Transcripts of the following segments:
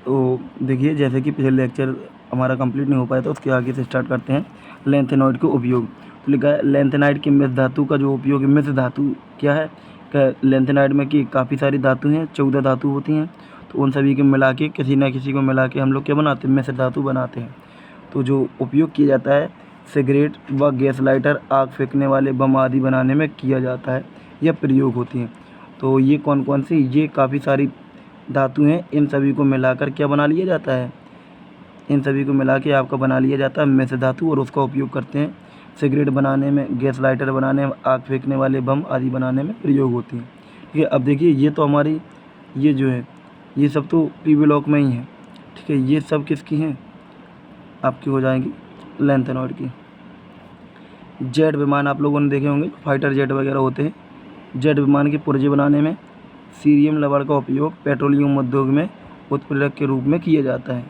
तो देखिए, जैसे कि पिछले लेक्चर हमारा कंप्लीट नहीं हो पाया था, उसके आगे से स्टार्ट करते हैं। लैंथेनॉइड के उपयोग। तो लिखा है लैंथेनाइड की मिश्र धातु का जो उपयोग है। मिश्र धातु क्या है? लैंथेनाइड में कि काफ़ी सारी धातु हैं, 14 धातु होती हैं। तो उन सभी को मिला के किसी न किसी को मिला के हम लोग क्या बनाते हैं? मिश्र धातु बनाते हैं। तो जो उपयोग किया जाता है सिगरेट व गैस लाइटर, आग फेंकने वाले बम आदि बनाने में किया जाता है, यह प्रयोग होती हैं। तो ये कौन कौन सी? ये काफ़ी सारी धातु हैं, इन सभी को मिलाकर क्या बना लिया जाता है? इन सभी को मिला के आपका बना लिया जाता है मिश्र धातु, और उसका उपयोग करते हैं सिगरेट बनाने में, गैस लाइटर बनाने में, आग फेंकने वाले बम आदि बनाने में प्रयोग होती हैं। ठीक है, अब देखिए ये तो हमारी ये जो है ये सब तो पी ब्लॉक में ही है। ठीक है, ये सब किसकी हैं? आपकी हो जाएंगी लैंथेनॉइड की। जेट विमान आप लोगों ने देखे होंगे, फाइटर जेट वगैरह होते हैं। जेट विमान के पुर्जे बनाने में सीरियम रबड़ का उपयोग पेट्रोलियम उद्योग में उत्प्रेरक के रूप में किया जाता है।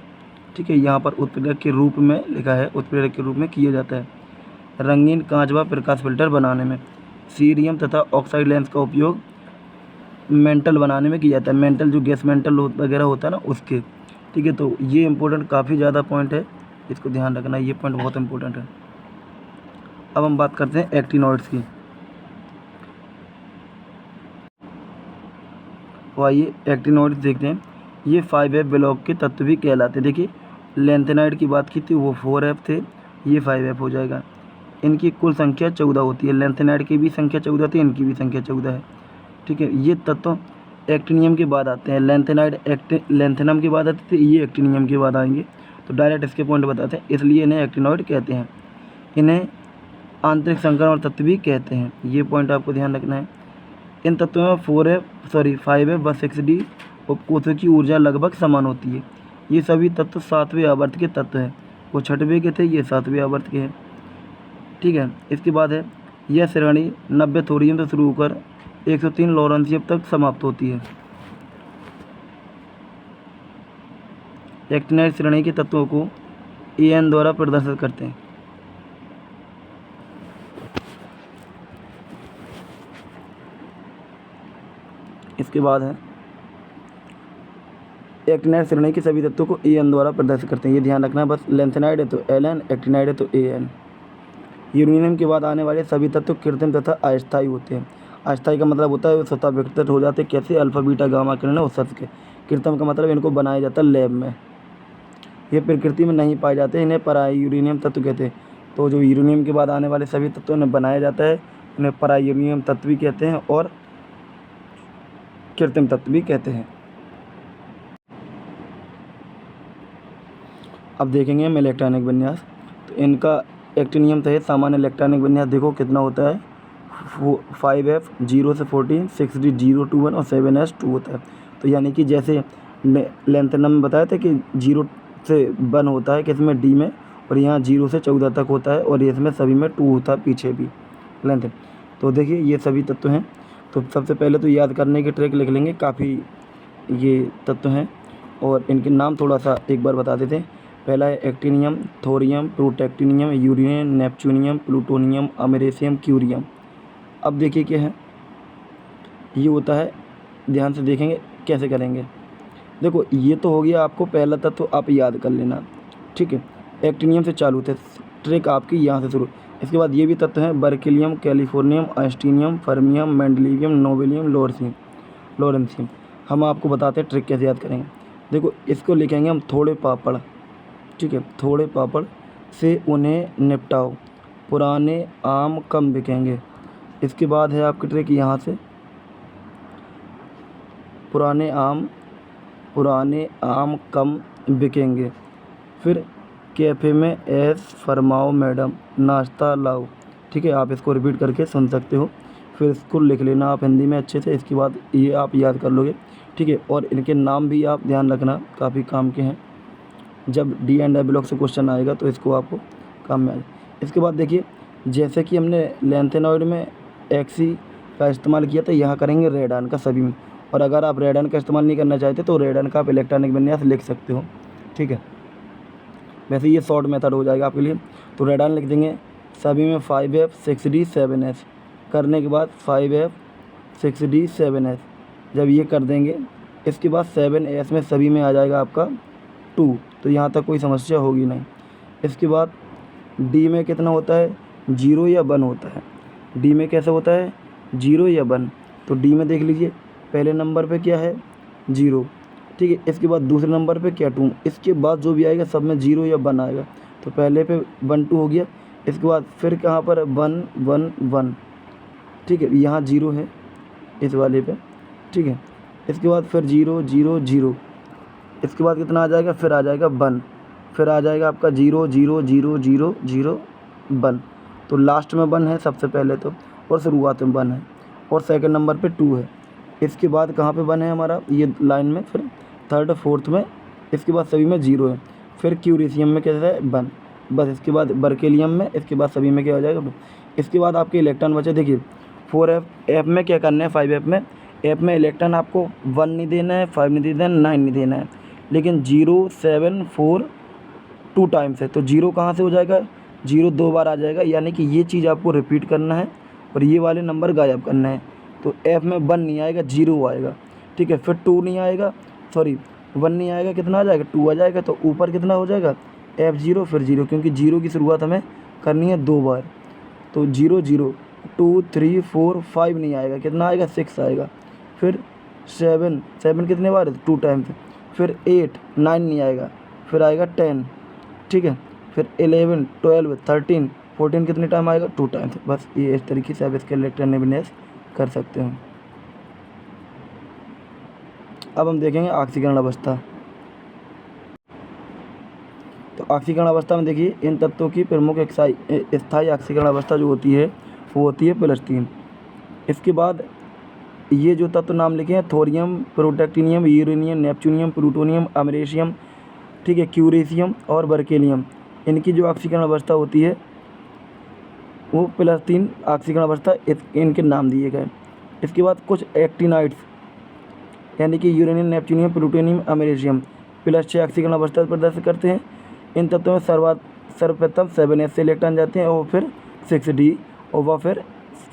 ठीक है, यहाँ पर उत्प्रेरक के रूप में लिखा है, उत्प्रेरक के रूप में किया जाता है। रंगीन कांच व प्रकाश फिल्टर बनाने में सीरियम तथा ऑक्साइड लेंस का उपयोग मेंटल बनाने में किया जाता है। मेंटल जो गैस मेंटल वगैरह होता है ना, उसके। ठीक है, तो ये इंपॉर्टेंट काफ़ी ज़्यादा पॉइंट है, इसको ध्यान रखना, ये पॉइंट बहुत इंपॉर्टेंट है। अब हम बात करते हैं एक्टिनॉइड्स की। तो आइए एक्टिनॉइड्स देखते हैं। ये 5F ब्लॉक के तत्व भी कहलाते हैं। देखिए, लैंथेनाइड की बात की थी, वो 4F थे, ये 5F हो जाएगा। इनकी कुल संख्या 14 होती है। लैंथेनाइड की भी संख्या 14 थी, इनकी भी संख्या 14 है। ठीक है, ये तत्व एक्टिनियम के बाद आते हैं। लैंथेनाइड लैंथेनम के बाद आते थे, ये एक्टिनियम के बाद आएंगे। तो डायरेक्ट इसके पॉइंट बताते हैं, इसलिए इन्हें एक्टिनॉइड कहते हैं। इन्हें आंतरिक संकरण तत्व भी कहते हैं, ये पॉइंट आपको ध्यान रखना है। इन तत्वों में 5F व 6D उपकोषों की ऊर्जा लगभग समान होती है। ये सभी तत्व 7वें आवर्त के तत्व हैं। वो 6वें के थे, ये 7वें आवर्त के हैं। ठीक है, इसके बाद है यह श्रेणी 90 थोरियम से शुरू होकर 103 लॉरेंशियम तक समाप्त होती है। एक्टिनाइड श्रेणी के तत्वों को AN द्वारा प्रदर्शित करते हैं। इसके बाद है एक्टिनाइड श्रेणी के सभी तत्वों को AN द्वारा प्रदर्शित करते हैं, ये ध्यान रखना है बस। लैंथेनाइड है तो LN, एक्टिनाइड है तो AN। यूरेनियम के बाद आने वाले सभी तत्व कृत्रिम तथा अस्थायी होते हैं। अस्थायी का मतलब होता है वो स्वतः विकसित हो जाते हैं, कैसे? अल्फा बीटा गामा किरणें उत्सर्जन के। कृत्रिम का मतलब इनको बनाया जाता है लैब में, ये प्रकृति में नहीं पाए जाते, इन्हें पराय यूरेनियम तत्व कहते हैं। तो जो यूरेनियम के बाद आने वाले सभी तत्वों ने बनाया जाता है, उन्हें पराय यूरेनियम तत्व भी कहते हैं और कृत्रिम तत्व भी कहते हैं। अब देखेंगे हम इलेक्ट्रॉनिक विन्यास। तो इनका एक्टिनियम सहित सामान्य इलेक्ट्रॉनिक विन्यास देखो कितना होता है। 5F 0 से 14, 6D 0 to 1 और 7S 2 होता है। तो यानी कि जैसे लैंथेनम में बताया था कि 0 से 1 होता है किसमें? D में, और यहाँ 0 से 14 तक होता है, और इसमें सभी में 2 होता है पीछे भी लेंथन। तो देखिए ये सभी तत्व हैं। तो सबसे पहले तो याद करने की ट्रिक लिख लेंगे, काफ़ी ये तत्व हैं और इनके नाम थोड़ा सा एक बार बता देते हैं। पहला है actinium, thorium, protactinium, uranium, neptunium, plutonium, americium, curium. अब देखिए क्या है, ये होता है, ध्यान से देखेंगे कैसे करेंगे। देखो ये तो हो गया आपको पहला तत्व, आप याद कर लेना। ठीक है, एक्टिनियम से चालू थे, ट्रिक आपकी यहाँ से शुरू। इसके बाद ये भी तत्व हैं बर्किलियम, कैलिफोर्नियम, आइंस्टीनियम, फर्मियम, मेंडलीवियम, नोबेलियम, लोरेंसियम। हम आपको बताते हैं ट्रिक कैसे याद करेंगे। देखो इसको लिखेंगे हम थोड़े पापड़। ठीक है, थोड़े पापड़ से उन्हें निपटाओ, पुराने आम कम बिकेंगे। इसके बाद है आपकी ट्रिक यहाँ से, पुराने आम कम बिकेंगे। फिर कैफ़े में ऐश फरमाओ मैडम, नाश्ता लाओ। ठीक है, आप इसको रिपीट करके सुन सकते हो, फिर इसको लिख लेना आप हिंदी में अच्छे से। इसके बाद ये आप याद कर लोगे। ठीक है, और इनके नाम भी आप ध्यान रखना, काफ़ी काम के हैं। जब D&I ब्लॉक से क्वेश्चन आएगा तो इसको आपको काम में आए। इसके बाद देखिए, जैसे कि हमने लैंथेनॉइड में Xc का इस्तेमाल किया था, यहाँ करेंगे रेडान का सभी में। और अगर आप रेडान का इस्तेमाल नहीं करना चाहते तो रेडान का आप इलेक्ट्रॉनिक विन्यास लिख सकते हो। ठीक है, वैसे ये शॉर्ट मेथड हो जाएगा आपके लिए। तो रेडान लिख देंगे सभी में 5F 6D 7S, करने के बाद 5F 6D 7S। जब ये कर देंगे, इसके बाद 7S में सभी में आ जाएगा आपका 2, तो यहाँ तक कोई समस्या होगी नहीं। इसके बाद डी में कितना होता है, 0 या 1 होता है। डी में कैसे होता है, 0 या 1। तो डी में देख लीजिए पहले नंबर पे क्या है, 0, ठीक है। इसके बाद दूसरे नंबर पे क्या 2, इसके बाद जो भी आएगा सब में 0 या 1 आएगा। तो पहले पे 1 2 हो गया। इसके बाद फिर कहाँ पर 1 1 1, ठीक है, यहाँ 0 है इस वाले पे, ठीक है। इसके बाद फिर 0 0 0, इसके बाद कितना आ जाएगा, फिर आ जाएगा 1, फिर आ जाएगा आपका 0 0 0 0 0 1। तो लास्ट में 1 है सबसे पहले तो, और शुरुआत में 1 है, और सेकंड नंबर पे 2 है। इसके बाद कहाँ पे 1 है हमारा, ये लाइन में, फिर थर्ड फोर्थ में, इसके बाद सभी में 0 है। फिर क्यूरेशियम में कैसा है, 1, बस। इसके बाद बर्केलियम में, इसके बाद सभी में क्या हो जाएगा। इसके बाद आपके इलेक्ट्रॉन बचे, देखिए 4f। एफ में क्या करना है, 5f में, एफ में इलेक्ट्रॉन आपको 1 नहीं देना है, 5 नहीं देना है, 9 नहीं देना है, लेकिन 0 7 4 2 टाइम्स है। तो 0 कहाँ से हो जाएगा, 0 2 बार आ जाएगा, यानी कि ये चीज़ आपको रिपीट करना है और ये वाले नंबर गायब करना है। तो एफ में 1 नहीं आएगा, 0 आएगा, ठीक है। फिर 2 नहीं आएगा, सॉरी 1 नहीं आएगा, कितना आ जाएगा, 2 आ जाएगा। तो ऊपर कितना हो जाएगा, F0 फिर 0, क्योंकि 0 की शुरुआत हमें करनी है 2 बार। तो 0 0 2 3 4 5 नहीं आएगा, कितना आएगा, 6 आएगा। फिर 7 7 कितने बार है, 2 टाइम्स। फिर 8 9 नहीं आएगा, फिर आएगा 10, ठीक है। फिर 11 12 13 14 कितने टाइम आएगा, 2 टाइम्स। बस ये इस तरीके से आप इसके इलेक्ट्रोनेगेटिवनेस कर सकते हो। अब हम देखेंगे ऑक्सीकरण अवस्था। तो ऑक्सीकरण अवस्था में देखिए इन तत्वों की प्रमुख स्थायी ऑक्सीकरण अवस्था जो होती है वो होती है +3। इसके बाद ये जो तत्व नाम लिखे हैं, thorium, protactinium, uranium, neptunium, plutonium, americium, ठीक है, क्यूरेशियम और बर्केलियम, इनकी जो ऑक्सीकरण अवस्था होती है वो +3 ऑक्सीकरण अवस्था, इनके नाम दिए गए। इसके बाद कुछ एक्टिनाइड्स, यानी कि यूरेनियम, नेपच्यूनियम, प्लूटोनियम, अमेरिशियम +6 ऑक्सीकरण अवस्था प्रदर्शित करते हैं। इन तत्वों में सर्वप्रथम 7s से इलेक्ट्रॉन जाते हैं और फिर 6d और वह फिर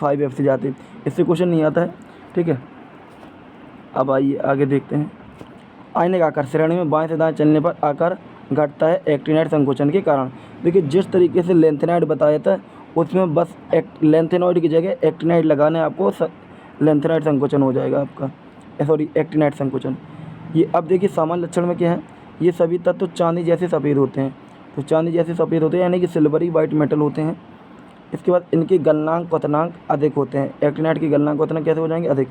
5f से जाते हैं। इससे क्वेश्चन नहीं आता है, ठीक है। अब आइए आगे देखते हैं। आयनिक आकार श्रेणी में बाएं से दाएं चलने पर आकार घटता है एक्टिनाइड संकोचन के कारण। देखिए जिस तरीके से लेंथेनाइड बताया था उसमें बस लेंथेनॉइड की जगह एक्टिनाइड लगाना है आपको, लेंथेनाइड संकोचन हो जाएगा आपका, सॉरी एक्टिनाइड संकोचन। ये अब देखिए सामान्य लक्षण में क्या है, ये सभी तत्व चांदी जैसे सफ़ेद होते हैं। तो चांदी जैसे सफ़ेद होते हैं यानी कि सिल्वरी वाइट मेटल होते हैं। इसके बाद इनके गलनांक क्वथनांक अधिक होते हैं। एक्टिनाइड के गलनांक क्वथनांक कैसे हो जाएंगे, अधिक।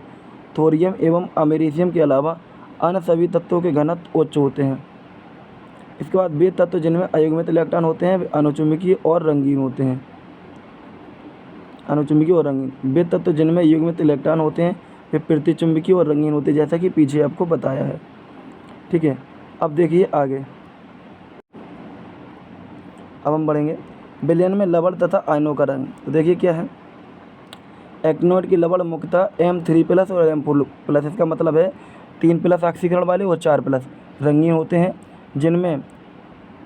थोरियम एवं अमेरिशियम के अलावा अन्य सभी तत्वों के घनत्व उच्च होते हैं। इसके बाद वे तत्व जिनमें अयुग्मित इलेक्ट्रॉन होते हैं वे अनुचुंबकीय और रंगीन होते हैं। अनुचुंबकीय और रंगीन, वे तत्व जिनमें युग्मित इलेक्ट्रॉन होते हैं वे प्रतिचुंबकीय और रंगीन होते हैं, जैसा कि पीछे आपको बताया है, ठीक है। अब देखिए आगे, अब हम बढ़ेंगे विलयन में लवण तथा आयनों का रंग। तो देखिए क्या है, एक्टिनॉइड की लवण मुख्यतः M3+ और M4+, इसका मतलब है 3+ ऑक्सीकरण वाले और 4+ रंगीन होते हैं, जिनमें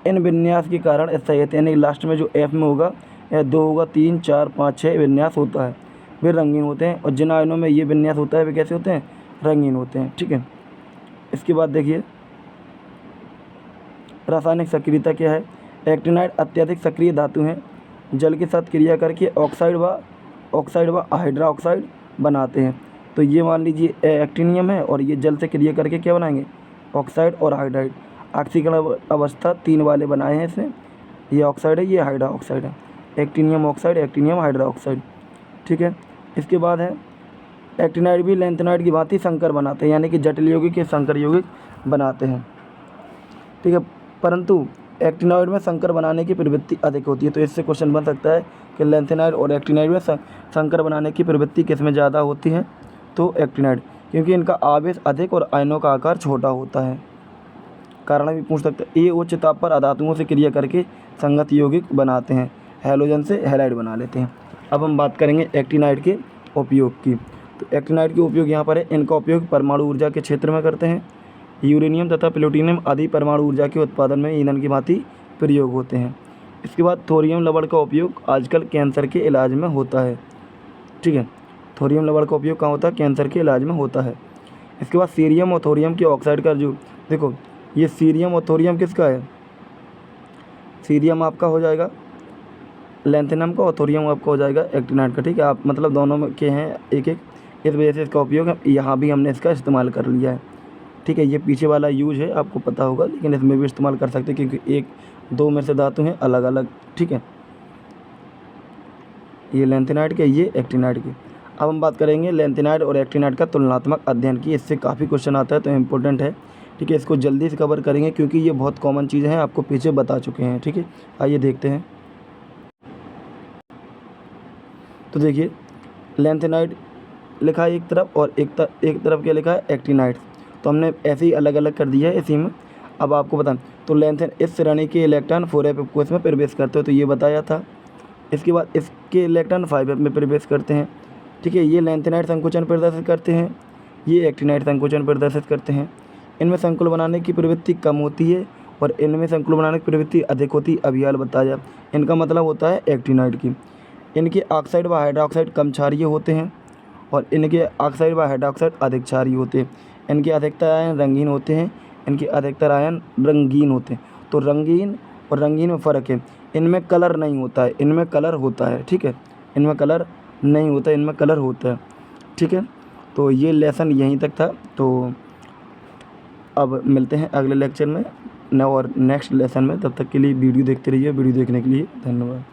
इन विन्यास के कारण स्थायित्व, यानी लास्ट में जो F में होगा या 2 होगा, 3 4 5 6 विन्यास होता है, वे रंगीन होते हैं। और जिन आयनों में ये विन्यास होता है वे कैसे होते हैं, रंगीन होते हैं, ठीक है। इसके बाद देखिए रासायनिक सक्रियता क्या है। एक्टिनाइड अत्यधिक सक्रिय धातु हैं, जल के साथ क्रिया करके ऑक्साइड व हाइड्रोक्साइड बनाते हैं। तो ये मान लीजिए एक्टिनियम है और ये जल से क्रिया करके क्या बनाएंगे, ऑक्साइड और हाइड्राइड। ऑक्सीकरण अवस्था 3 वाले बनाए हैं इसने, ये ऑक्साइड है, ये हाइड्रोक्साइड है, एक्टिनियम ऑक्साइड, एक्टिनियम हाइड्रोक्साइड, ठीक है। इसके बाद है एक्टिनाइड भी लेंथेनाइड की भांति संकर बनाते हैं, यानी कि जटिल यौगिक के संकर यौगिक बनाते हैं, ठीक है। परंतु एक्टिनॉइड में संकर बनाने की प्रवृत्ति अधिक होती है। तो इससे क्वेश्चन बन सकता है कि लेंथेनाइड और एक्टिनाइड में संकर बनाने की प्रवृत्ति किस में ज़्यादा होती है, तो एक्टिनाइड, क्योंकि इनका आवेश अधिक और आयनों का आकार छोटा होता है। कारण भी पूछ सकते हैं, ये उच्च ताप पर अधातुओं से क्रिया करके संगत यौगिक बनाते हैं, हैलोजन से हैलाइड बना लेते हैं। अब हम बात करेंगे एक्टिनाइड के उपयोग की। तो एक्टिनाइड के उपयोग यहाँ पर है, इनका उपयोग परमाणु ऊर्जा के क्षेत्र में करते हैं। यूरेनियम तथा प्लूटोनियम आदि परमाणु ऊर्जा के उत्पादन में ईंधन की भांति प्रयोग होते हैं। इसके बाद थोरियम लवण का उपयोग आजकल कैंसर के इलाज में होता है, ठीक है। थोरियम लवण का उपयोग कहाँ होता है, कैंसर के इलाज में होता है। इसके बाद सीरियम और थोरियम के ऑक्साइड का जो देखो ये सीरियम और थोरियम किसका है? सीरियम आपका हो जाएगा लैंथेनम का और थोरियम आपका हो जाएगा एक्टिनाइड का, ठीक है। आप मतलब दोनों में के हैं एक एक, इस वजह से इसका उपयोग यहाँ भी हमने इसका इस्तेमाल कर लिया है, ठीक है। ये पीछे वाला यूज है आपको पता होगा, लेकिन इसमें भी इस्तेमाल कर सकते हैं क्योंकि एक दो में से धातु हैं अलग अलग, ठीक है। ये लैंथेनाइड के, ये एक्टिनाइड के। अब हम बात करेंगे लैंथेनाइड और एक्टिनाइड का तुलनात्मक अध्ययन की। इससे काफ़ी क्वेश्चन आता है तो इम्पोर्टेंट है, ठीक है। इसको जल्दी से कवर करेंगे क्योंकि ये बहुत कॉमन चीज़ें हैं, आपको पीछे बता चुके हैं, ठीक है। आइए देखते हैं। तो देखिए लैंथेनाइड लिखा है एक तरफ और एक तरफ क्या लिखा है एक्टिनाइड, तो हमने ऐसे ही अलग अलग कर दिया है इसी में। अब आपको बताएं तो लेंथेन इस श्रेणी के इलेक्ट्रॉन 4f कोष में प्रवेश करते हो, तो ये बताया था। इसके बाद इसके इलेक्ट्रॉन 5f में प्रवेश करते हैं, ठीक है। ये लैंथेनाइड संकोचन प्रदर्शित करते हैं, ये एक्टिनाइड संकोचन प्रदर्शित करते हैं। इनमें संकुल बनाने की प्रवृत्ति कम होती है और इनमें संकुल बनाने की प्रवृत्ति अधिक होती है। अभी हाल बताया, इनका मतलब होता है एक्टिनाइड की। इनके ऑक्साइड व हाइड्रोक्साइड कम क्षारीय होते हैं और इनके ऑक्साइड व हाइड्रोक्साइड अधिक क्षारीय होते हैं। इनके अधिकतर आयन रंगीन होते हैं, इनके अधिकतर आयन रंगीन होते हैं। तो रंगीन और रंगीन में फ़र्क है, इनमें कलर नहीं होता है, इनमें कलर होता है, ठीक है। इनमें कलर नहीं होता, इनमें कलर होता है, ठीक है। तो ये लेसन यहीं तक था। तो अब मिलते हैं अगले लेक्चर में और नेक्स्ट लेसन में। तब तक के लिए वीडियो देखते रहिए। वीडियो देखने के लिए धन्यवाद।